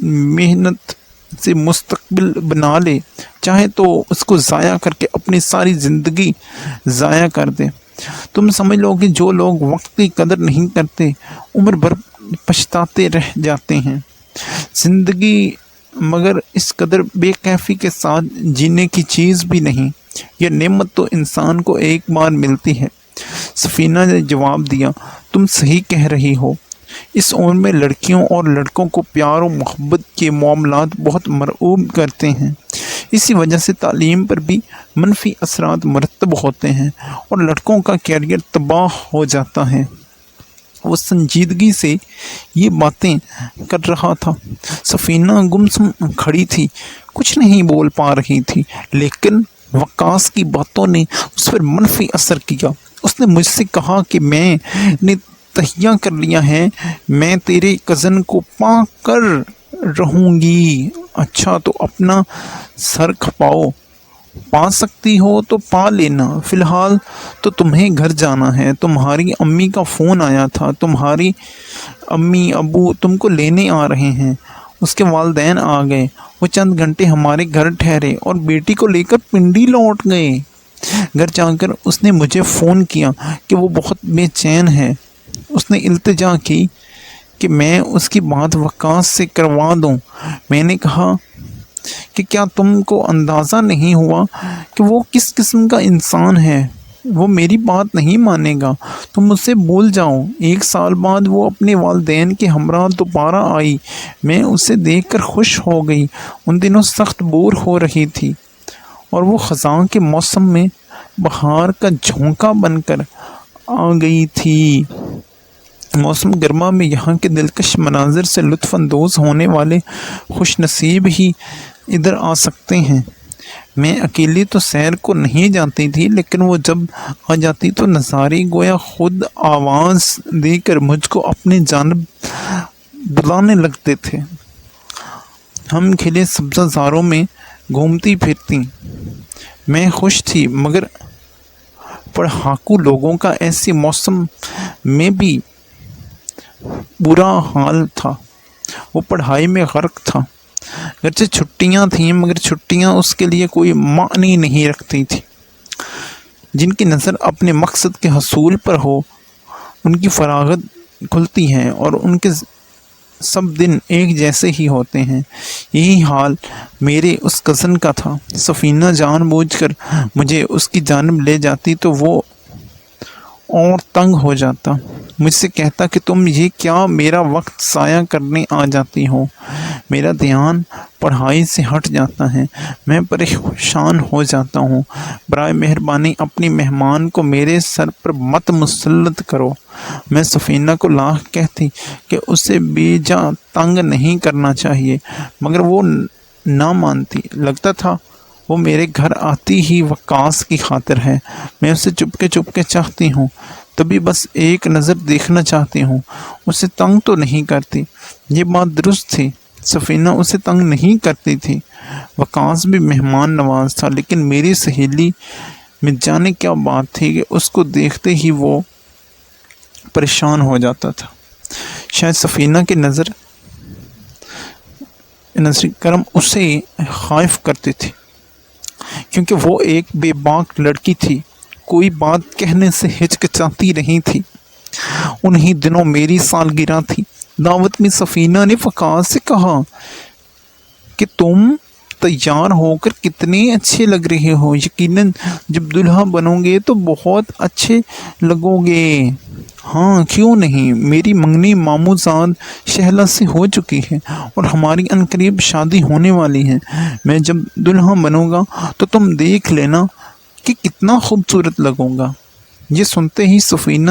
محنت سے مستقبل بنا لے، چاہے تو اس کو ضائع کر کے اپنی ساری زندگی ضائع کر دے۔ تم سمجھ لو کہ جو لوگ وقت کی قدر نہیں کرتے عمر بھر پچھتاتے رہ جاتے ہیں۔ زندگی مگر اس قدر بے کیفی کے ساتھ جینے کی چیز بھی نہیں، یہ نعمت تو انسان کو ایک بار ملتی ہے۔ سفینہ نے جواب دیا، تم صحیح کہہ رہی ہو، اس عمر میں لڑکیوں اور لڑکوں کو پیار و محبت کے معاملات بہت مرعوب کرتے ہیں، اسی وجہ سے تعلیم پر بھی منفی اثرات مرتب ہوتے ہیں اور لڑکوں کا کیریئر تباہ ہو جاتا ہے۔ وہ سنجیدگی سے یہ باتیں کر رہا تھا۔ سفینہ گمسم کھڑی تھی، کچھ نہیں بول پا رہی تھی، لیکن وقاص کی باتوں نے اس پر منفی اثر کیا۔ اس نے مجھ سے کہا کہ میں نے تہیہ کر لیا ہے، میں تیرے کزن کو پا کر رہوں گی۔ اچھا تو اپنا سر کھپاؤ، پا سکتی ہو تو پا لینا، فی الحال تو تمہیں گھر جانا ہے۔ تمہاری امی کا فون آیا تھا، تمہاری امی ابو تم کو لینے آ رہے ہیں۔ اس کے والدین آ گئے، وہ چند گھنٹے ہمارے گھر ٹھہرے اور بیٹی کو لے کر پنڈی لوٹ گئے۔ گھر جا کر اس نے مجھے فون کیا کہ وہ بہت بے چین ہے۔ اس نے التجا کی کہ میں اس کی بات وقاص سے کروا دوں۔ میں نے کہا کہ کیا تم کو اندازہ نہیں ہوا کہ وہ کس قسم کا انسان ہے؟ وہ میری بات نہیں مانے گا، تم مجھ سے بھول جاؤ۔ 1 سال بعد وہ اپنے والدین کے ہمراہ دوبارہ آئی، میں اسے دیکھ کر خوش ہو گئی۔ ان دنوں سخت بور ہو رہی تھی اور وہ خزاں کے موسم میں بہار کا جھونکا بن کر آ گئی تھی۔ موسم گرما میں یہاں کے دلکش مناظر سے لطف اندوز ہونے والے خوش نصیب ہی ادھر آ سکتے ہیں۔ میں اکیلی تو سیر کو نہیں جاتی تھی، لیکن وہ جب آ جاتی تو نظارے گویا خود آواز دے کر مجھ کو اپنی جانب بلانے لگتے تھے۔ ہم کھلے سبزہ زاروں میں گھومتی پھرتی، میں خوش تھی، مگر پڑھاکو لوگوں کا ایسے موسم میں بھی برا حال تھا۔ وہ پڑھائی میں غرق تھا، اگرچہ چھٹیاں تھیں مگر چھٹیاں اس کے لیے کوئی معنی نہیں رکھتی تھی۔ جن کی نظر اپنے مقصد کے حصول پر ہو ان کی فراغت کھلتی ہے اور ان کے سب دن ایک جیسے ہی ہوتے ہیں۔ یہی حال میرے اس کزن کا تھا۔ سفینہ جان بوجھ کر مجھے اس کی جانب لے جاتی تو وہ اور تنگ ہو جاتا، مجھ سے کہتا کہ تم یہ کیا میرا وقت ضائع کرنے آ جاتی ہو۔ میرا دھیان پڑھائی سے ہٹ جاتا ہے، میں پریشان ہو جاتا ہوں۔ برائے مہربانی اپنی مہمان کو میرے سر پر مت مسلط کرو۔ میں سفینہ کو لاکھ کہتی کہ اسے بے جا تنگ نہیں کرنا چاہیے، مگر وہ نہ مانتی۔ لگتا تھا وہ میرے گھر آتی ہی وقاص کی خاطر ہے۔ میں اسے چپکے چاہتی ہوں، تبھی بس ایک نظر دیکھنا چاہتی ہوں، اسے تنگ تو نہیں کرتی۔ یہ بات درست تھی، سفینہ اسے تنگ نہیں کرتی تھی۔ وقاص بھی مہمان نواز تھا، لیکن میری سہیلی میں جانے کیا بات تھی کہ اس کو دیکھتے ہی وہ پریشان ہو جاتا تھا۔ شاید سفینہ کی نظر کرم اسے خائف کرتی تھی، کیونکہ وہ ایک بے باک لڑکی تھی، کوئی بات کہنے سے ہچکچاتی نہیں تھی۔ انہی دنوں میری سالگرہ تھی۔ دعوت میں سفینہ نے وقاص سے کہا کہ تم تیار ہو کر کتنے اچھے لگ رہے ہو، یقیناً جب دلہا بنو گے تو بہت اچھے لگو گے۔ ہاں کیوں نہیں، میری منگنی ماموں زاد شہلا سے ہو چکی ہے اور ہماری عنقریب شادی ہونے والی ہے۔ میں جب دلہا بنوں گا تو تم دیکھ لینا کہ کتنا خوبصورت لگوں گا۔ یہ سنتے ہی سفینہ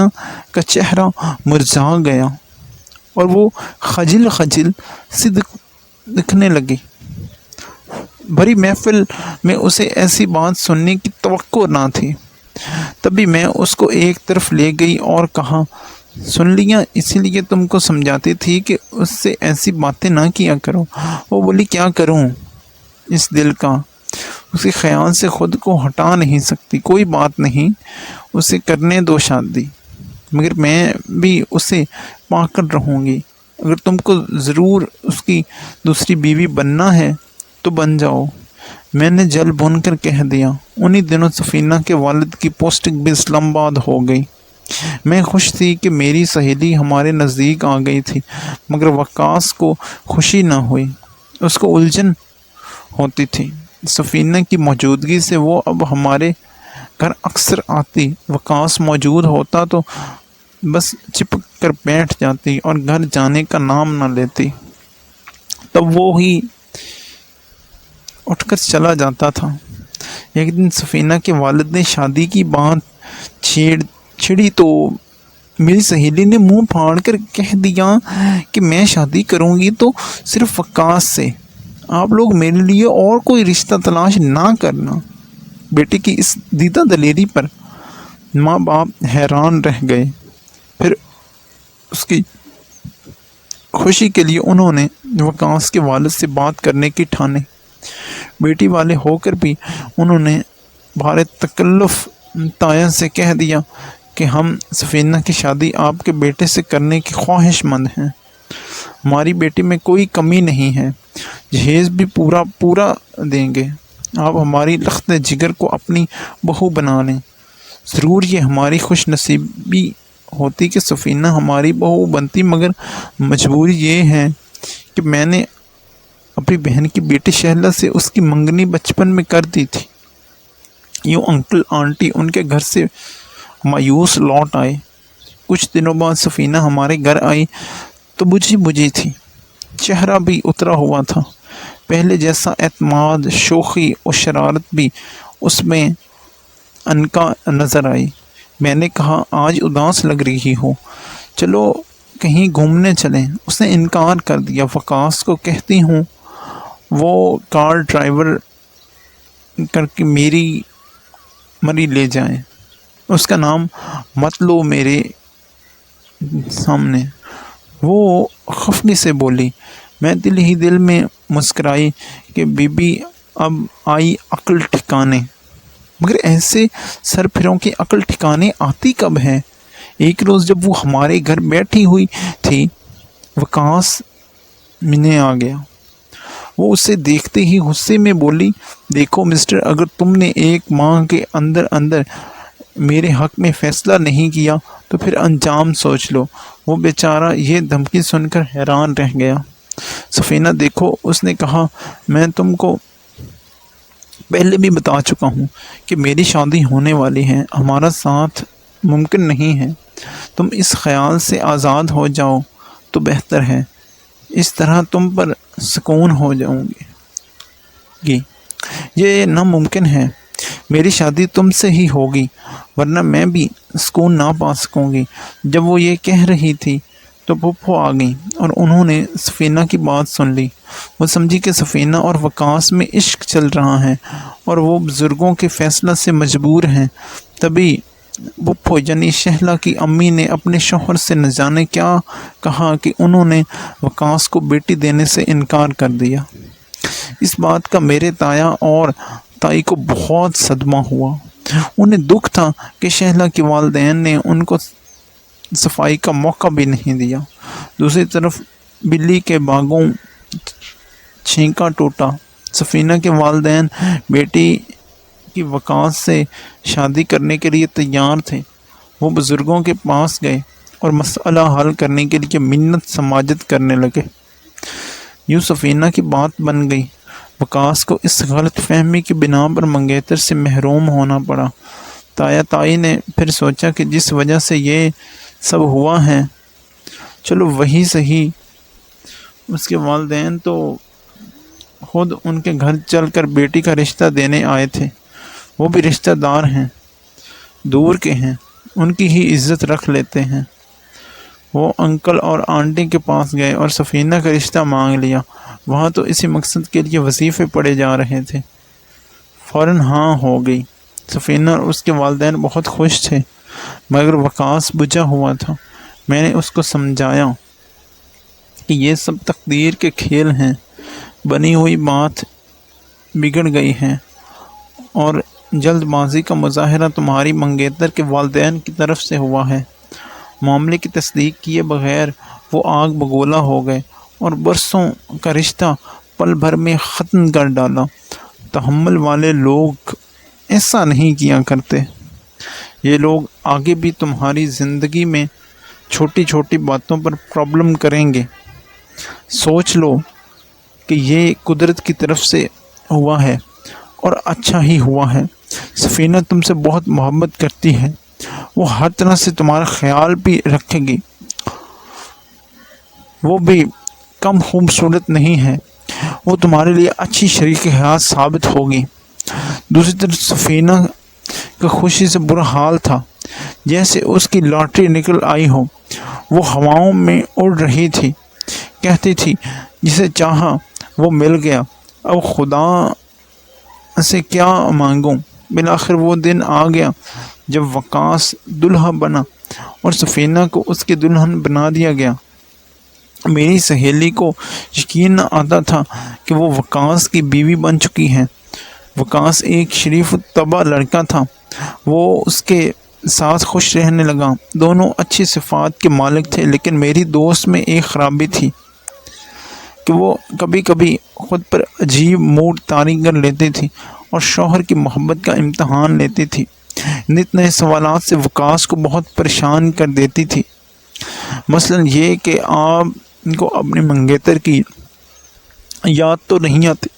کا چہرہ مرجھا گیا اور وہ خجل سی دکھنے لگی۔ بھری محفل میں اسے ایسی بات سننے کی توقع نہ تھی۔ تبھی میں اس کو ایک طرف لے گئی اور کہا، سن لیا، اسی لیے تم کو سمجھاتی تھی کہ اس سے ایسی باتیں نہ کیا کرو۔ وہ بولی، کیا کروں، اس دل کا اس کے خیال سے خود کو ہٹا نہیں سکتی۔ کوئی بات نہیں، اسے کرنے دو شادی، مگر میں بھی اسے پا کر رہوں گی۔ اگر تم کو ضرور اس کی دوسری بیوی بننا ہے تو بن جاؤ۔ میں نے جل بن کر کہہ دیا۔ انہی دنوں سفینہ کے والد کی پوسٹنگ بھی اسلام آباد ہو گئی۔ میں خوش تھی کہ میری سہیلی ہمارے نزدیک آ گئی تھی، مگر وقاص کو خوشی نہ ہوئی، اس کو الجھن ہوتی تھی۔ سفینہ کی موجودگی سے وہ اب ہمارے گھر اکثر آتی۔ وقاص موجود ہوتا تو بس چپک کر بیٹھ جاتی اور گھر جانے کا نام نہ لیتی۔ تب وہ ہی اٹھ کر چلا جاتا تھا۔ ایک دن سفینہ کے والد نے شادی کی بات چھڑی تو میری سہیلی نے منہ پھاڑ کر کہہ دیا کہ میں شادی کروں گی تو صرف وقاص سے، آپ لوگ میرے لیے اور کوئی رشتہ تلاش نہ کرنا۔ بیٹے کی اس دیدہ دلیری پر ماں باپ حیران رہ گئے۔ پھر اس کی خوشی کے لیے انہوں نے وقاص کے والد سے بات کرنے کی ٹھانی۔ بیٹی والے ہو کر بھی انہوں نے بھارے تکلف تایا سے کہہ دیا کہ ہم سفینہ کی شادی آپ کے بیٹے سے کرنے کی خواہش مند ہیں۔ ہماری بیٹی میں کوئی کمی نہیں ہے، جہیز بھی پورا دیں گے۔ آپ ہماری لخت جگر کو اپنی بہو بنا لیں۔ ضرور یہ ہماری خوش نصیبی ہوتی کہ سفینہ ہماری بہو بنتی، مگر مجبوری یہ ہے کہ میں نے اپنی بہن کی بیٹی شہلا سے اس کی منگنی بچپن میں کر دی تھی۔ یوں انکل آنٹی ان کے گھر سے مایوس لوٹ آئے۔ کچھ دنوں بعد سفینہ ہمارے گھر آئی تو بجھی تھی، چہرہ بھی اترا ہوا تھا۔ پہلے جیسا اعتماد، شوخی اور شرارت بھی اس میں انکا نظر آئی۔ میں نے کہا آج اداس لگ رہی ہو، چلو کہیں گھومنے چلیں۔ اس نے انکار کر دیا۔ وقاص کو کہتی ہوں وہ کار ڈرائیور کر کے میری مری لے جائیں، اس کا نام مت لو میرے سامنے۔ وہ خفگی سے بولی۔ میں دل ہی دل میں مسکرائی کہ بی بی اب آئی عقل ٹھکانے، مگر ایسے سرپھروں کی عقل ٹھکانے آتی کب ہے؟ ایک روز جب وہ ہمارے گھر بیٹھی ہوئی تھی، وقاص ملنے آ گیا۔ وہ اسے دیکھتے ہی غصے میں بولی، دیکھو مسٹر، اگر تم نے ایک ماہ کے اندر میرے حق میں فیصلہ نہیں کیا تو پھر انجام سوچ لو۔ وہ بیچارہ یہ دھمکی سن کر حیران رہ گیا۔ سفینہ دیکھو، اس نے کہا، میں تم کو پہلے بھی بتا چکا ہوں کہ میری شادی ہونے والی ہے، ہمارا ساتھ ممکن نہیں ہے۔ تم اس خیال سے آزاد ہو جاؤ تو بہتر ہے، اس طرح تم پر سکون ہو جاؤں گی۔ یہ ناممکن ہے، میری شادی تم سے ہی ہوگی، ورنہ میں بھی سکون نہ پا سکوں گی۔ جب وہ یہ کہہ رہی تھی تو پھپھو آ گئی اور انہوں نے سفینہ کی بات سن لی۔ وہ سمجھی کہ سفینہ اور وقاص میں عشق چل رہا ہے اور وہ بزرگوں کے فیصلہ سے مجبور ہیں۔ تبھی پھپھو یعنی شہلا کی امی نے اپنے شوہر سے نہ جانے کیا کہا کہ انہوں نے وقاص کو بیٹی دینے سے انکار کر دیا۔ اس بات کا میرے تایا اور تائی کو بہت صدمہ ہوا۔ انہیں دکھ تھا کہ شہلا کے والدین نے ان کو صفائی کا موقع بھی نہیں دیا۔ دوسری طرف بلی کے باغوں چھینکا ٹوٹا۔ سفینہ کے والدین بیٹی کی وقاص سے شادی کرنے کے لیے تیار تھے۔ وہ بزرگوں کے پاس گئے اور مسئلہ حل کرنے کے لیے منت سماجت کرنے لگے۔ یوں سفینہ کی بات بن گئی۔ وقاص کو اس غلط فہمی کی بنا پر منگیتر سے محروم ہونا پڑا۔ تایا تائی نے پھر سوچا کہ جس وجہ سے یہ سب ہوا ہے، چلو وہی صحیح۔ اس کے والدین تو خود ان کے گھر چل کر بیٹی کا رشتہ دینے آئے تھے۔ وہ بھی رشتہ دار ہیں، دور کے ہیں، ان کی ہی عزت رکھ لیتے ہیں۔ وہ انکل اور آنٹی کے پاس گئے اور سفینہ کا رشتہ مانگ لیا۔ وہاں تو اسی مقصد کے لیے وظیفے پڑے جا رہے تھے۔ فوراً ہاں ہو گئی۔ سفینہ اور اس کے والدین بہت خوش تھے، مگر وقاص بجھا ہوا تھا۔ میں نے اس کو سمجھایا کہ یہ سب تقدیر کے کھیل ہیں، بنی ہوئی بات بگڑ گئی ہے اور جلد بازی کا مظاہرہ تمہاری منگیتر کے والدین کی طرف سے ہوا ہے۔ معاملے کی تصدیق کیے بغیر وہ آگ بگولا ہو گئے اور برسوں کا رشتہ پل بھر میں ختم کر ڈالا۔ تحمل والے لوگ ایسا نہیں کیا کرتے۔ یہ لوگ آگے بھی تمہاری زندگی میں چھوٹی چھوٹی باتوں پر پرابلم کریں گے۔ سوچ لو کہ یہ قدرت کی طرف سے ہوا ہے اور اچھا ہی ہوا ہے۔ سفینہ تم سے بہت محبت کرتی ہے، وہ ہر طرح سے تمہارا خیال بھی رکھے گی، وہ بھی کم خوبصورت نہیں ہے، وہ تمہارے لیے اچھی شریک حیات ثابت ہوگی۔ دوسری طرف سفینہ کا خوشی سے برا حال تھا، جیسے اس کی لاٹری نکل آئی ہو۔ وہ ہواؤں میں اڑ رہی تھی، کہتی تھی جسے چاہا وہ مل گیا، اب خدا سے کیا مانگوں۔ بالآخر وہ دن آ گیا جب وقاص دلہا بنا اور سفینہ کو اس کی دلہن بنا دیا گیا۔ میری سہیلی کو یقین نہ آتا تھا کہ وہ وقاص کی بیوی بن چکی ہے۔ وقاص ایک شریف الطبع لڑکا تھا، وہ اس کے ساتھ خوش رہنے لگا۔ دونوں اچھی صفات کے مالک تھے، لیکن میری دوست میں ایک خرابی تھی کہ وہ کبھی کبھی خود پر عجیب موڈ طاری کر لیتی تھی اور شوہر کی محبت کا امتحان لیتی تھی۔ نت نئے سوالات سے وقاص کو بہت پریشان کر دیتی تھی۔ مثلا یہ کہ آپ کو اپنے منگیتر کی یاد تو نہیں آتی۔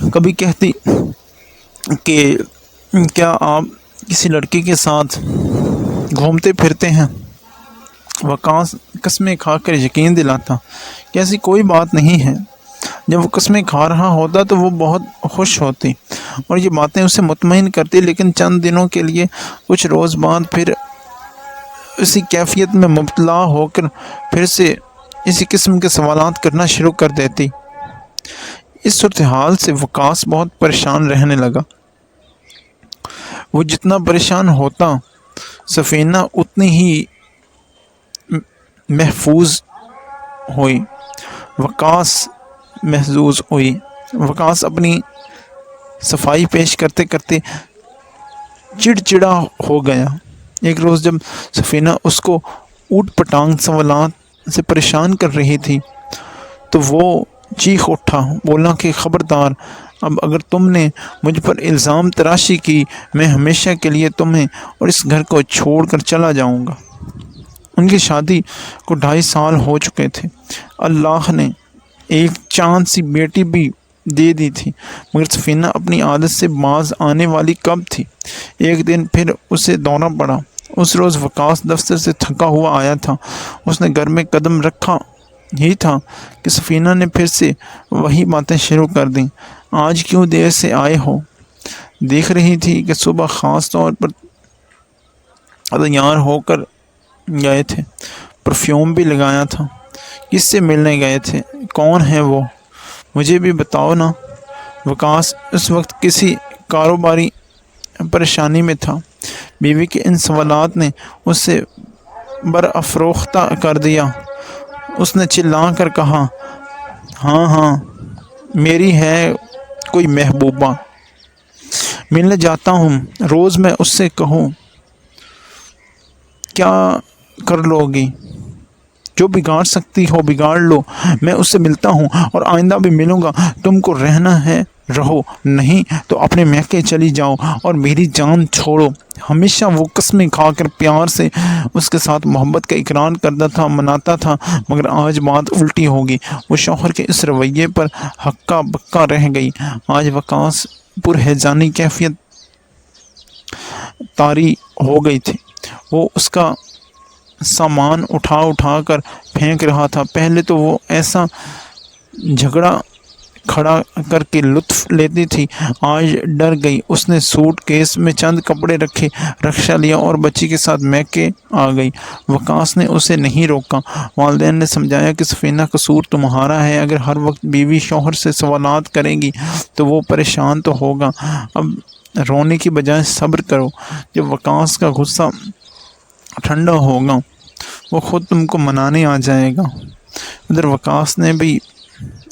کبھی کہتی کہ کیا آپ کسی لڑکی کے ساتھ گھومتے پھرتے ہیں؟ وقاص قسمیں کھا کر یقین دلاتا کہ ایسی کوئی بات نہیں ہے۔ جب وہ قسمیں کھا رہا ہوتا تو وہ بہت خوش ہوتی اور یہ باتیں اسے مطمئن کرتی، لیکن چند دنوں کے لیے کچھ روز بعد پھر اسی کیفیت میں مبتلا ہو کر پھر سے اسی قسم کے سوالات کرنا شروع کر دیتی۔ اس صورتحال سے وقاص بہت پریشان رہنے لگا۔ وہ جتنا پریشان ہوتا، سفینہ اتنی ہی محفوظ ہوئی، وقاص محظوظ ہوئی۔ وقاص اپنی صفائی پیش کرتے کرتے چڑچڑا ہو گیا۔ ایک روز جب سفینہ اس کو اوٹ پٹانگ سوالات سے پریشان کر رہی تھی تو وہ چیخ اٹھا، بولا کہ خبردار، اب اگر تم نے مجھ پر الزام تراشی کی، میں ہمیشہ کے لیے تمہیں اور اس گھر کو چھوڑ کر چلا جاؤں گا۔ ان کی شادی کو 2.5 سال ہو چکے تھے۔ اللہ نے ایک چاند سی بیٹی بھی دے دی تھی، مگر سفینہ اپنی عادت سے باز آنے والی کب تھی۔ ایک دن پھر اسے دورہ پڑا۔ اس روز وقاص دفتر سے تھکا ہوا آیا تھا۔ اس نے گھر میں قدم رکھا ہی تھا کہ سفینہ نے پھر سے وہی باتیں شروع کر دیں۔ آج کیوں دیر سے آئے ہو؟ دیکھ رہی تھی کہ صبح خاص طور پر تیار ہو کر گئے تھے، پرفیوم بھی لگایا تھا۔ کس سے ملنے گئے تھے؟ کون ہے وہ؟ مجھے بھی بتاؤ نا۔ وقاص اس وقت کسی کاروباری پریشانی میں تھا۔ بیوی کے ان سوالات نے اس سے برافروختہ کر دیا۔ اس نے چلا کر کہا، ہاں میری ہے کوئی محبوبہ، ملنے جاتا ہوں۔ روز میں اس سے کہوں کیا کر لو گی؟ جو بگاڑ سکتی ہو بگاڑ لو، میں اس سے ملتا ہوں اور آئندہ بھی ملوں گا۔ تم کو رہنا ہے رہو، نہیں تو اپنے میکے چلی جاؤ اور میری جان چھوڑو۔ ہمیشہ وہ قسمیں کھا کر پیار سے اس کے ساتھ محبت کا اقرار کرتا تھا، مناتا تھا، مگر آج بات الٹی ہوگی۔ وہ شوہر کے اس رویے پر ہکا بکا رہ گئی۔ آج وقاص پرہیجانی کیفیت طاری ہو گئی تھی۔ وہ اس کا سامان اٹھا کر پھینک رہا تھا۔ پہلے تو وہ ایسا جھگڑا کھڑا کر کے لطف لیتی تھی، آج ڈر گئی۔ اس نے سوٹ کیس میں چند کپڑے رکھے، رکشہ لیا اور بچی کے ساتھ میکے آ گئی۔ وقاص نے اسے نہیں روکا۔ والدین نے سمجھایا کہ سفینہ قصور تمہارا ہے، اگر ہر وقت بیوی شوہر سے سوالات کرے گی تو وہ پریشان تو ہوگا، اب رونے کی بجائے صبر کرو۔ جب وقاص کا غصہ ٹھنڈا ہوگا وہ خود تم کو منانے آ جائے گا۔ ادھر وقاص نے بھی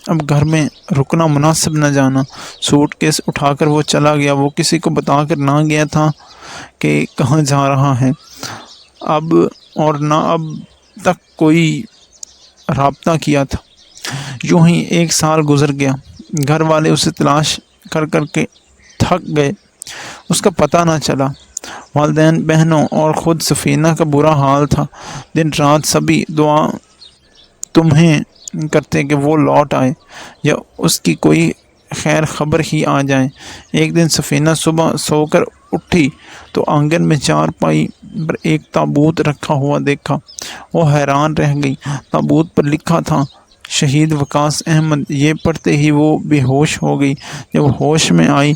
اب گھر میں رکنا مناسب نہ جانا۔ سوٹ کیس اٹھا کر وہ چلا گیا۔ وہ کسی کو بتا کر نہ گیا تھا کہ کہاں جا رہا ہے، اب تک کوئی رابطہ کیا تھا۔ یوں ہی 1 سال گزر گیا۔ گھر والے اسے تلاش کر کر کے تھک گئے، اس کا پتہ نہ چلا۔ والدین، بہنوں اور خود سفینہ کا برا حال تھا۔ دن رات سبھی دعا تمہیں کرتے کہ وہ لوٹ آئے یا اس کی کوئی خیر خبر ہی آ جائے۔ ایک دن سفینہ صبح سو کر اٹھی تو آنگن میں چارپائی پر ایک تابوت رکھا ہوا دیکھا۔ وہ حیران رہ گئی۔ تابوت پر لکھا تھا شہید وقاص احمد۔ یہ پڑھتے ہی وہ بے ہوش ہو گئی۔ جب ہوش میں آئی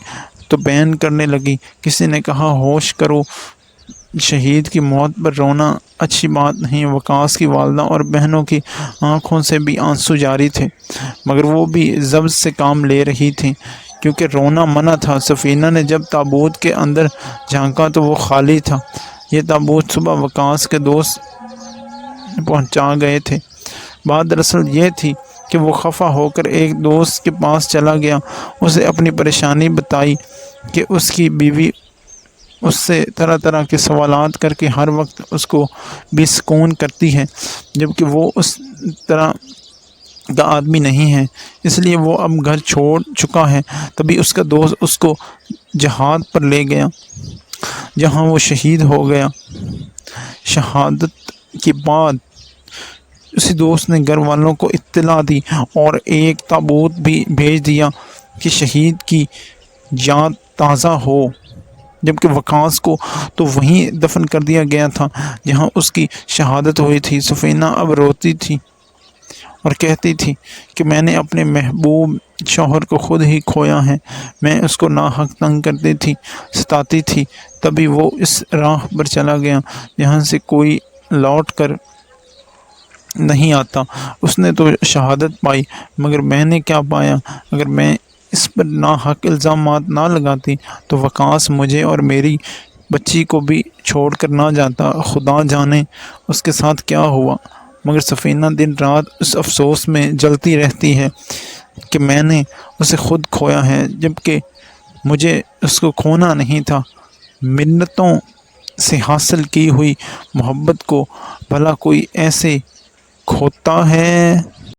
تو بین کرنے لگی۔ کسی نے کہا ہوش کرو، شہید کی موت پر رونا اچھی بات نہیں۔ وقاص کی والدہ اور بہنوں کی آنکھوں سے بھی آنسو جاری تھے، مگر وہ بھی ضبط سے کام لے رہی تھیں کیونکہ رونا منع تھا۔ سفینہ نے جب تابوت کے اندر جھانکا تو وہ خالی تھا۔ یہ تابوت صبح وقاص کے دوست پہنچا گئے تھے۔ بات دراصل یہ تھی کہ وہ خفا ہو کر ایک دوست کے پاس چلا گیا، اسے اپنی پریشانی بتائی کہ اس کی بیوی اس سے طرح طرح کے سوالات کر کے ہر وقت اس کو بے سکون کرتی ہے، جبکہ وہ اس طرح کا آدمی نہیں ہے، اس لیے وہ اب گھر چھوڑ چکا ہے۔ تبھی اس کا دوست اس کو جہاد پر لے گیا جہاں وہ شہید ہو گیا۔ شہادت کے بعد اسی دوست نے گھر والوں کو اطلاع دی اور ایک تابوت بھی بھیج دیا کہ شہید کی یاد تازہ ہو، جبکہ وقاص کو تو وہیں دفن کر دیا گیا تھا جہاں اس کی شہادت ہوئی تھی۔ سفینہ اب روتی تھی اور کہتی تھی کہ میں نے اپنے محبوب شوہر کو خود ہی کھویا ہے۔ میں اس کو ناحق تنگ کرتی تھی، ستاتی تھی، تبھی وہ اس راہ پر چلا گیا جہاں سے کوئی لوٹ کر نہیں آتا۔ اس نے تو شہادت پائی، مگر میں نے کیا پایا؟ اگر میں اس پر ناحق الزامات نہ لگاتی تو وقاص مجھے اور میری بچی کو بھی چھوڑ کر نہ جاتا۔ خدا جانے اس کے ساتھ کیا ہوا۔ مگر سفینہ دن رات اس افسوس میں جلتی رہتی ہے کہ میں نے اسے خود کھویا ہے، جبکہ مجھے اس کو کھونا نہیں تھا۔ منتوں سے حاصل کی ہوئی محبت کو بھلا کوئی ایسے کھوتا ہے؟